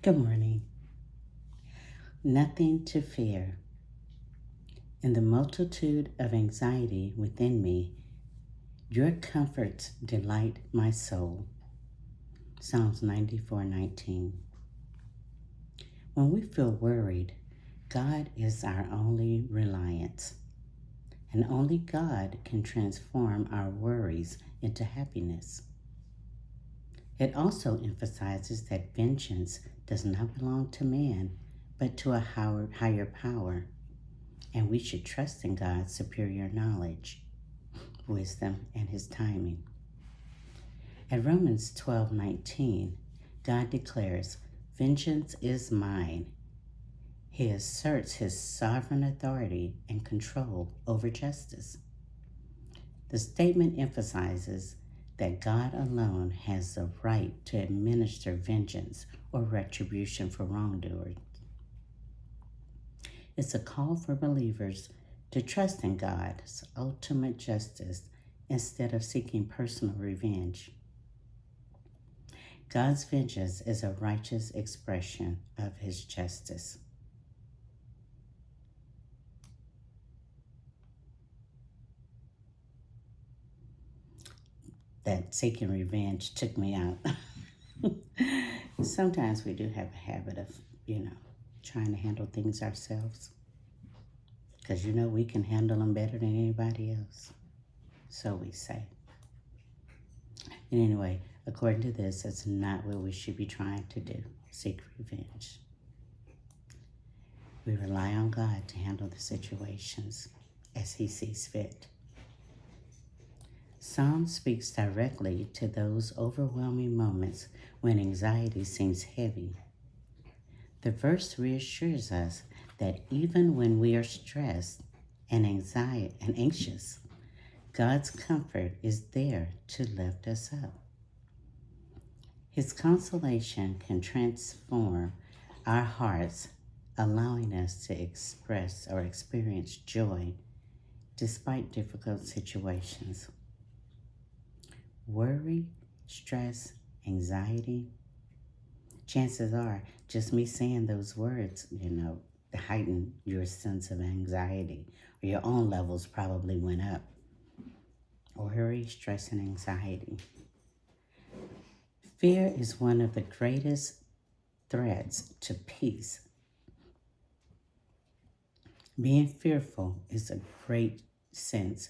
Good morning. Nothing to fear. In the multitude of anxiety within me, your comforts delight my soul. Psalms 94:19. When we feel worried, God is our only reliance, and only God can transform our worries into happiness. It also emphasizes that vengeance does not belong to man, but to a higher power, and we should trust in God's superior knowledge, wisdom, and his timing. At Romans 12:19, God declares, "Vengeance is mine." He asserts his sovereign authority and control over justice. The statement emphasizes that God alone has the right to administer vengeance or retribution for wrongdoers. It's a call for believers to trust in God's ultimate justice instead of seeking personal revenge. God's vengeance is a righteous expression of his justice. That seeking revenge took me out. Sometimes we do have a habit of, trying to handle things ourselves. Because we can handle them better than anybody else. So we say. And anyway, according to this, that's not what we should be trying to do, seek revenge. We rely on God to handle the situations as he sees fit. Psalm speaks directly to those overwhelming moments when anxiety seems heavy. The verse reassures us that even when we are stressed and anxious, God's comfort is there to lift us up. His consolation can transform our hearts, allowing us to express or experience joy despite difficult situations. Worry, stress, anxiety, chances are just me saying those words, heighten your sense of anxiety, or your own levels probably went up. Worry, stress, and anxiety. Fear is one of the greatest threats to peace. Being fearful is a great sense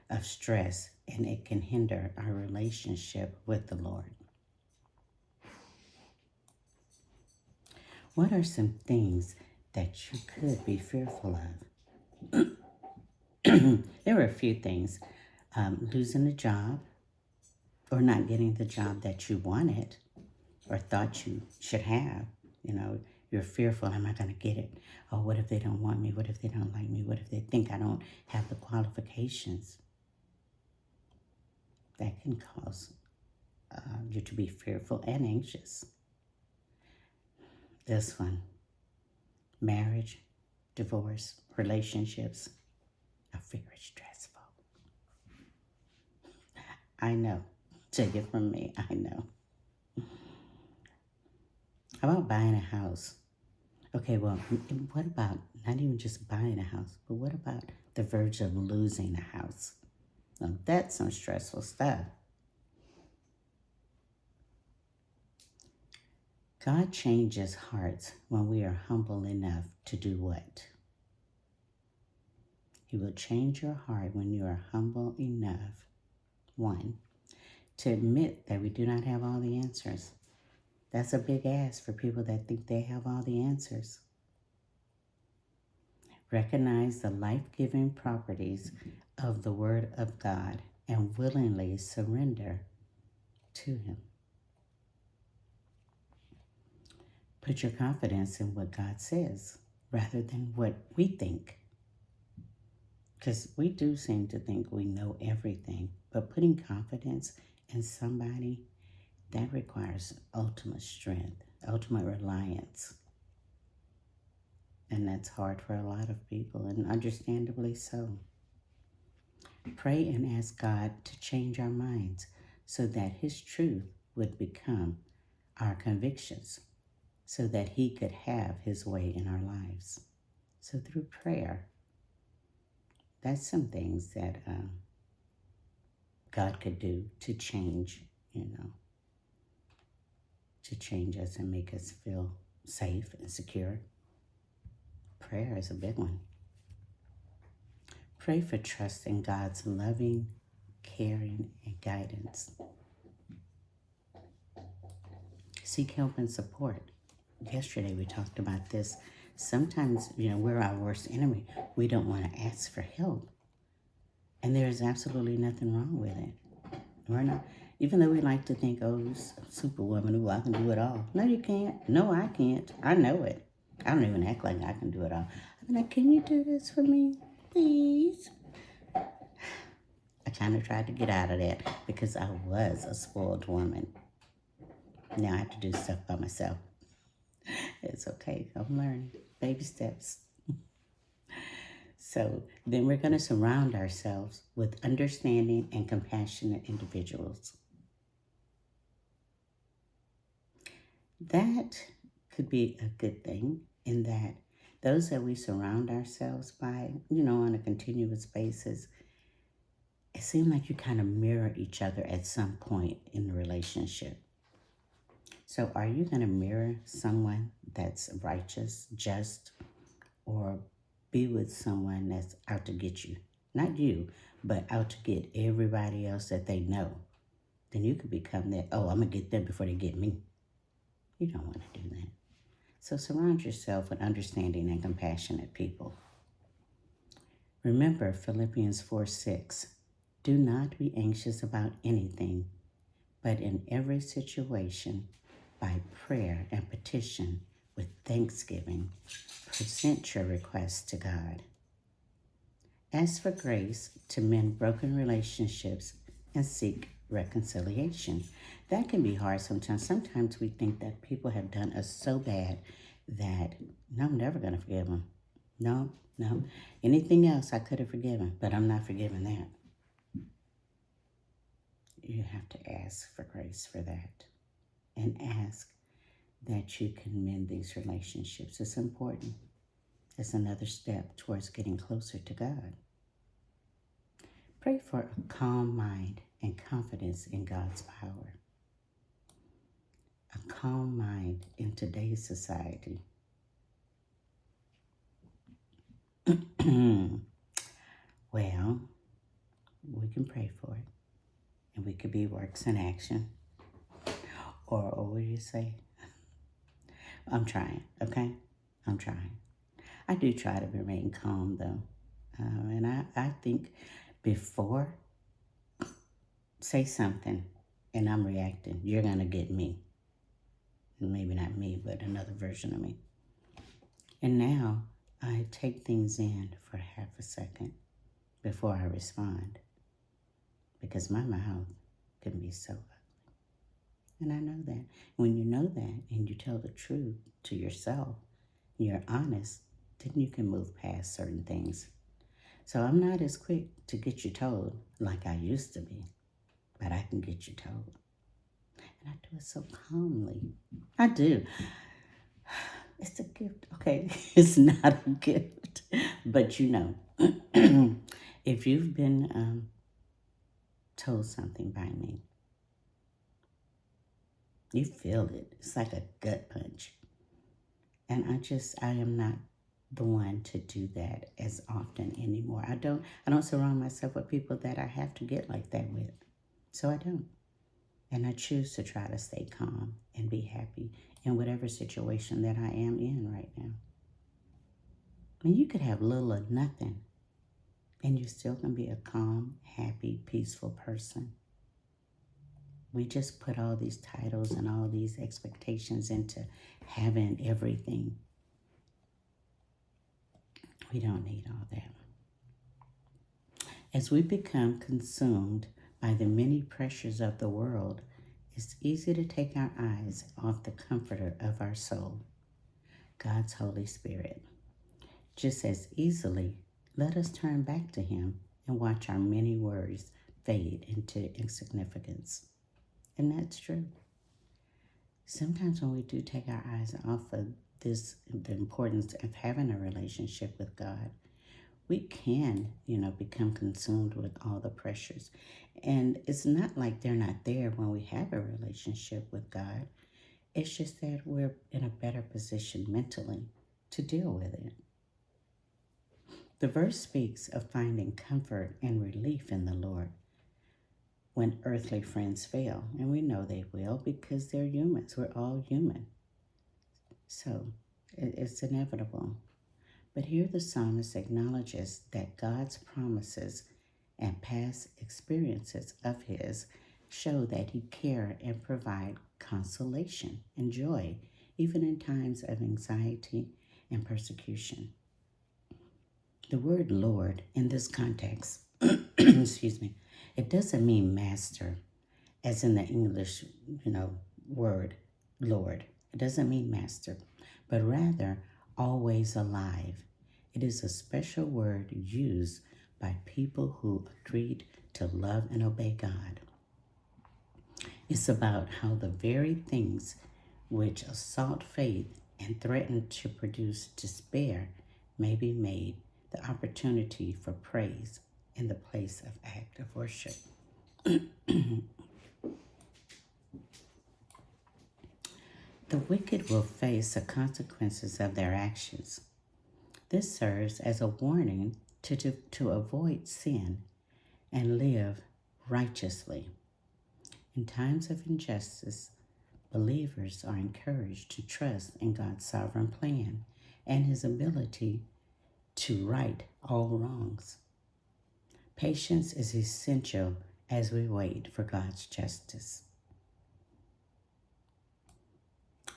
of stress, and it can hinder our relationship with the Lord. What are some things that you could be fearful of? There were a few things. Losing a job, or not getting the job that you wanted or thought you should have. You're fearful, am I going to get it? Oh, what if they don't want me? What if they don't like me? What if they think I don't have the qualifications? That can cause you to be fearful and anxious. This one, marriage, divorce, relationships are very stressful. I know. Take it from me, I know. How about buying a house? Okay, well, what about not even just buying a house, but what about the verge of losing a house? Now, that's some stressful stuff. God changes hearts when we are humble enough to do what? He will change your heart when you are humble enough, one, to admit that we do not have all the answers. That's a big ask for people that think they have all the answers. Recognize the life-giving properties of the Word of God and willingly surrender to him. Put your confidence in what God says rather than what we think. Because we do seem to think we know everything, but putting confidence in somebody, that requires ultimate strength, ultimate reliance. And that's hard for a lot of people, and understandably so. Pray and ask God to change our minds so that his truth would become our convictions. so that he could have his way in our lives. So through prayer, that's some things that God could do to change, to change us and make us feel safe and secure. Prayer is a big one. Pray for trust in God's loving, caring, and guidance. Seek help and support. Yesterday we talked about this. Sometimes, we're our worst enemy. We don't want to ask for help. And there is absolutely nothing wrong with it. We're not, even though we like to think, oh, superwoman, ooh, I can do it all. No, you can't. No, I can't. I know it. I don't even act like I can do it all. I'm like, can you do this for me, please? I kind of tried to get out of that because I was a spoiled woman. Now I have to do stuff by myself. It's okay. I'm learning. Baby steps. So then we're going to surround ourselves with understanding and compassionate individuals. That could be a good thing in that those that we surround ourselves by, on a continuous basis, it seems like you kind of mirror each other at some point in the relationship. So are you going to mirror someone that's righteous, just, or be with someone that's out to get you? Not you, but out to get everybody else that they know. Then you could become that, oh, I'm going to get them before they get me. You don't want to do that. So surround yourself with understanding and compassionate people. Remember Philippians 4:6. Do not be anxious about anything, but in every situation, by prayer and petition, with thanksgiving, present your requests to God. Ask for grace to mend broken relationships and seek reconciliation. That can be hard sometimes. Sometimes we think that people have done us so bad that, no, I'm never going to forgive them. No. Anything else I could have forgiven, but I'm not forgiving that. You have to ask for grace for that. And ask that you can mend these relationships. It's important. It's another step towards getting closer to God. Pray for a calm mind and confidence in God's power. A calm mind in today's society. Well, we can pray for it. And we could be works in action. Or what do you say? I'm trying, okay? I'm trying. I do try to remain calm, though. And I think before, say something, and I'm reacting, you're going to get me. Maybe not me, but another version of me. And now, I take things in for half a second before I respond. Because my mouth can be so ugly. And I know that. When you know that and you tell the truth to yourself, you're honest, then you can move past certain things. So I'm not as quick to get you told like I used to be, but I can get you told. And I do it so calmly. I do. It's a gift. Okay, it's not a gift, but if you've been told something by me, you feel it. It's like a gut punch. And I am not the one to do that as often anymore. I don't surround myself with people that I have to get like that with. So I don't. And I choose to try to stay calm and be happy in whatever situation that I am in right now. I mean, you could have little or nothing, and you still can be a calm, happy, peaceful person. We just put all these titles and all these expectations into having everything. We don't need all that. As we become consumed by the many pressures of the world, it's easy to take our eyes off the comforter of our soul, God's Holy Spirit. Just as easily, let us turn back to Him and watch our many worries fade into insignificance. And that's true. Sometimes when we do take our eyes off of this, the importance of having a relationship with God, we can, become consumed with all the pressures. And it's not like they're not there when we have a relationship with God. It's just that we're in a better position mentally to deal with it. The verse speaks of finding comfort and relief in the Lord when earthly friends fail. And we know they will because they're humans. We're all human. So it's inevitable. But here the psalmist acknowledges that God's promises and past experiences of his show that he cared and provide consolation and joy, even in times of anxiety and persecution. The word Lord in this context, excuse me, it doesn't mean master, as in the English, word Lord. It doesn't mean master, but rather always alive. It is a special word used by people who agreed to love and obey God. It's about how the very things which assault faith and threaten to produce despair may be made the opportunity for praise in the place of act of worship. The wicked will face the consequences of their actions. This serves as a warning to avoid sin and live righteously. In times of injustice, believers are encouraged to trust in God's sovereign plan and his ability to right all wrongs. Patience is essential as we wait for God's justice.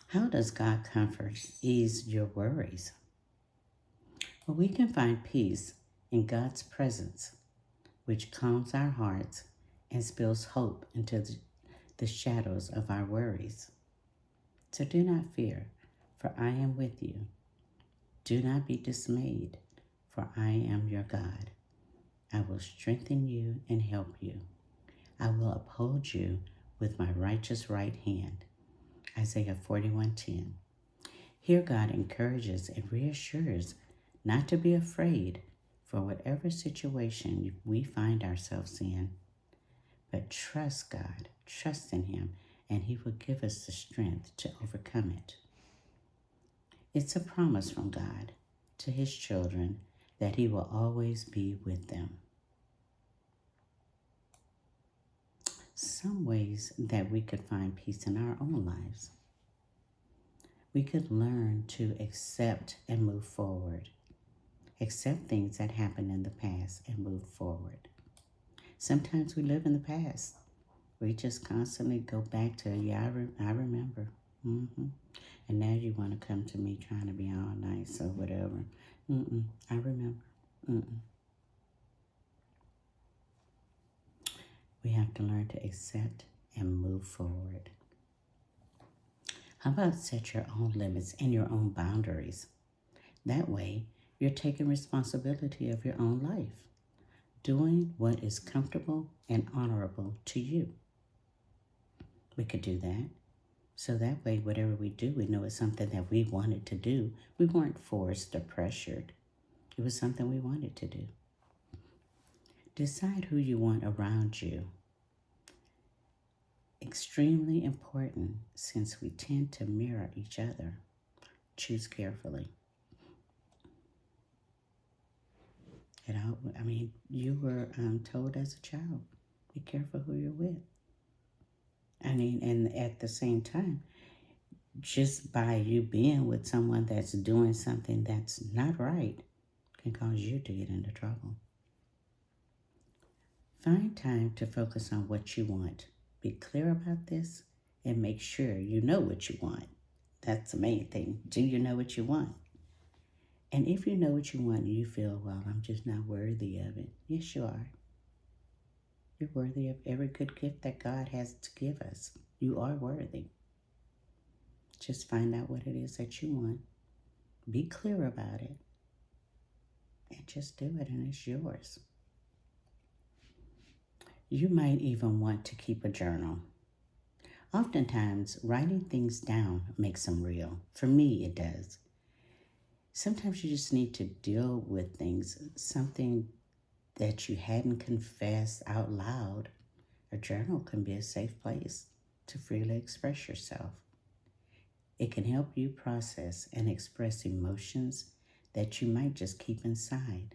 How does God comfort, ease your worries? Well, we can find peace in God's presence, which calms our hearts and spills hope into the shadows of our worries. So do not fear, for I am with you. Do not be dismayed, for I am your God. I will strengthen you and help you. I will uphold you with my righteous right hand. Isaiah 41:10. Here God encourages and reassures not to be afraid for whatever situation we find ourselves in, but trust God, trust in him, and he will give us the strength to overcome it. It's a promise from God to his children that he will always be with them. Some ways that we could find peace in our own lives. We could learn to accept and move forward. Accept things that happened in the past and move forward. Sometimes we live in the past. We just constantly go back to, I remember. And now you want to come to me trying to be all nice or whatever. I remember. We have to learn to accept and move forward. How about set your own limits and your own boundaries? That way, you're taking responsibility of your own life, doing what is comfortable and honorable to you. We could do that. So that way, whatever we do, we know it's something that we wanted to do. We weren't forced or pressured. It was something we wanted to do. Decide who you want around you. Extremely important since we tend to mirror each other. Choose carefully. You were told as a child, be careful who you're with. And at the same time, just by you being with someone that's doing something that's not right can cause you to get into trouble. Find time to focus on what you want. Be clear about this and make sure you know what you want. That's the main thing. Do you know what you want? And if you know what you want and you feel, well, I'm just not worthy of it. Yes, you are. You're worthy of every good gift that God has to give us. You are worthy. Just find out what it is that you want. Be clear about it. And just do it, and it's yours. You might even want to keep a journal. Oftentimes, writing things down makes them real. For me, it does. Sometimes you just need to deal with things, something that you hadn't confessed out loud. A journal can be a safe place to freely express yourself. It can help you process and express emotions that you might just keep inside.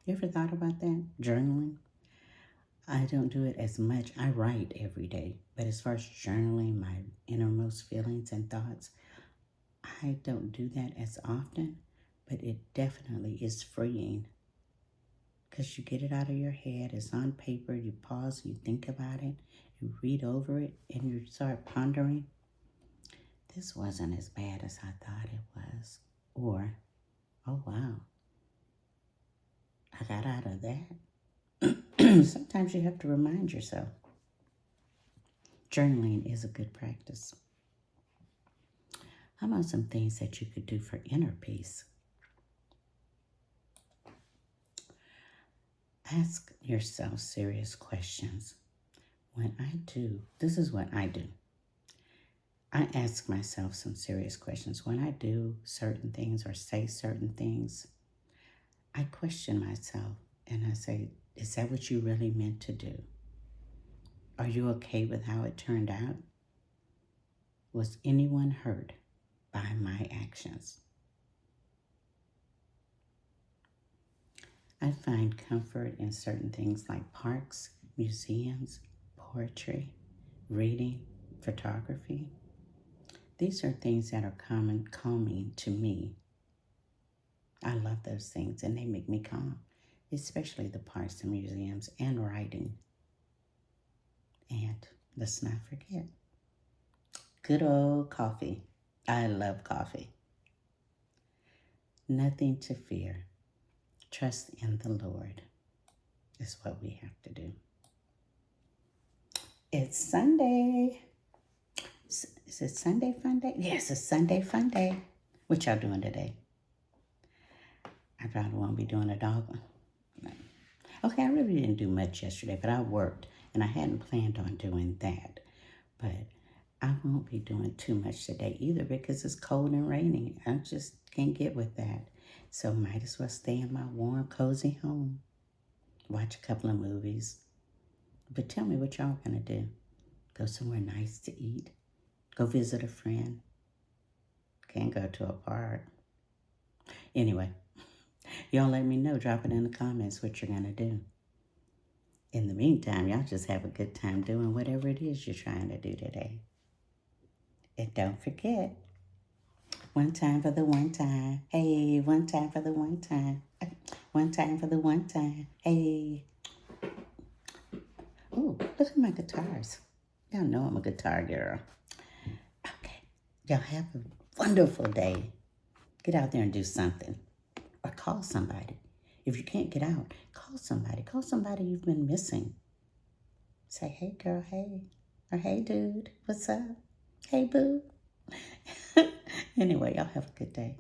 You ever thought about that? Journaling? I don't do it as much. I write every day, but as far as journaling my innermost feelings and thoughts, I don't do that as often, but it definitely is freeing because you get it out of your head. It's on paper. You pause, you think about it, you read over it, and you start pondering. This wasn't as bad as I thought it was. Or, oh wow, I got out of that. Sometimes you have to remind yourself. Journaling is a good practice. How about some things that you could do for inner peace? Ask yourself serious questions. This is what I do. I ask myself some serious questions. When I do certain things or say certain things, I question myself and I say, is that what you really meant to do? Are you okay with how it turned out? Was anyone hurt by my actions? I find comfort in certain things like parks, museums, poetry, reading, photography. These are things that are calming to me. I love those things and they make me calm, especially the parks and museums and writing. And let's not forget, good old coffee. I love coffee. Nothing to fear. Trust in the Lord is what we have to do. It's Sunday. Is it Sunday Fun Day? Yes, it's Sunday Fun Day. What y'all doing today? I probably won't be doing a dog one. No. Okay, I really didn't do much yesterday, but I worked, and I hadn't planned on doing that. But I won't be doing too much today either because it's cold and rainy. I just can't get with that. So might as well stay in my warm, cozy home. Watch a couple of movies. But tell me what y'all gonna do. Go somewhere nice to eat. Go visit a friend. Can't go to a park. Anyway, y'all let me know. Drop it in the comments what you're gonna do. In the meantime, y'all just have a good time doing whatever it is you're trying to do today. And don't forget, one time for the one time. Hey, one time for the one time. One time for the one time. Hey. Oh, look at my guitars. Y'all know I'm a guitar girl. Okay. Y'all have a wonderful day. Get out there and do something. Or call somebody. If you can't get out, call somebody. Call somebody you've been missing. Say, hey girl, hey. Or hey dude, what's up? Hey boo. Anyway, y'all have a good day.